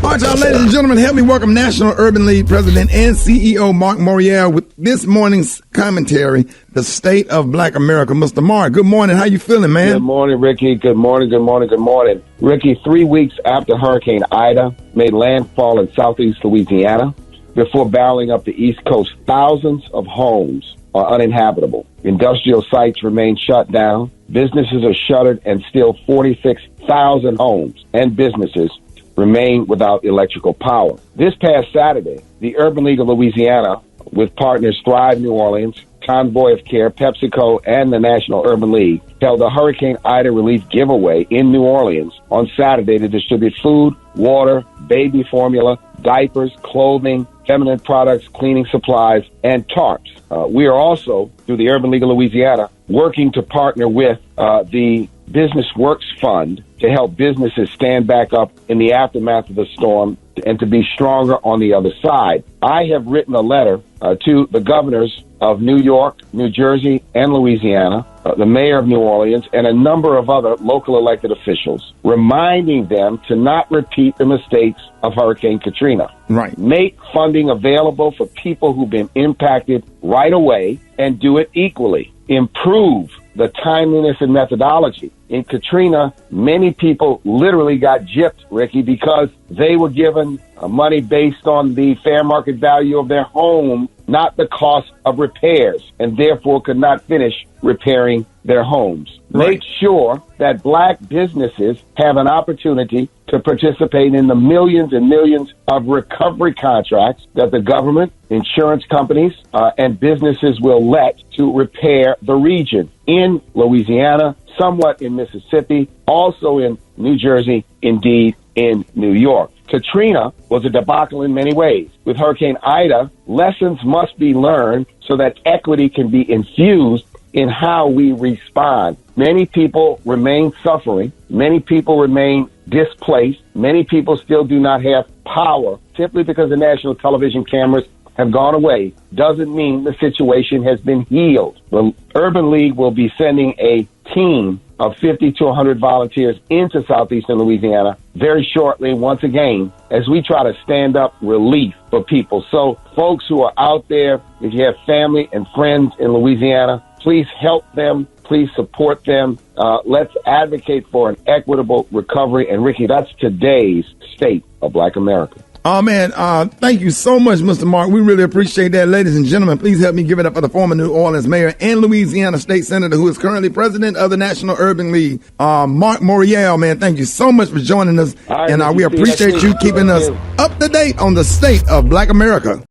All right, y'all, ladies and gentlemen, help me welcome National Urban League President and CEO Mark Morial with this morning's commentary, The State of Black America. Mr. Mark, good morning. How you feeling, man? Good morning, Ricky. Good morning. Ricky, 3 weeks after Hurricane Ida made landfall in southeast Louisiana, before barreling up the East Coast, thousands of homes are uninhabitable. Industrial sites remain shut down. Businesses are shuttered, and still 46,000 homes and businesses remain without electrical power. This past Saturday, the Urban League of Louisiana, with partners Thrive New Orleans, Convoy of Care, PepsiCo, and the National Urban League, held a Hurricane Ida relief giveaway in New Orleans on Saturday to distribute food, water, baby formula, diapers, clothing, feminine products, cleaning supplies, and tarps. We are also, through the Urban League of Louisiana, working to partner with the Business Works Fund to help businesses stand back up in the aftermath of the storm and to be stronger on the other side. I have written a letter to the governors of New York, New Jersey, and Louisiana, the mayor of New Orleans, and a number of other local elected officials, reminding them to not repeat the mistakes of Hurricane Katrina. Right. Make funding available for people who've been impacted right away and do it equally. Improve the timeliness and methodology. In Katrina, many people literally got gypped, Ricky, because they were given money based on the fair market value of their home, not the cost of repairs, and therefore could not finish repairing their homes. Right. Make sure that black businesses have an opportunity to participate in the millions and millions of recovery contracts that the government, insurance companies, and businesses will let to repair the region in Louisiana, somewhat in Mississippi, also in New Jersey, indeed in New York. Katrina was a debacle in many ways. With Hurricane Ida, lessons must be learned so that equity can be infused in how we respond. Many people remain suffering. Many people remain displaced. Many people still do not have power. Simply because the national television cameras have gone away doesn't mean the situation has been healed. The Urban League will be sending a team of 50 to 100 volunteers into southeastern Louisiana very shortly, once again, as we try to stand up relief for people. So folks who are out there, if you have family and friends in Louisiana, please help them. Please support them. Let's advocate for an equitable recovery. And Ricky, that's today's state of Black America. Oh, man, thank you so much, Mr. Mark. We really appreciate that. Ladies and gentlemen, please help me give it up for the former New Orleans mayor and Louisiana state senator who is currently president of the National Urban League, Mark Morial. Man, thank you so much for joining us. Right, and we appreciate you keeping us up to date on the state of Black America.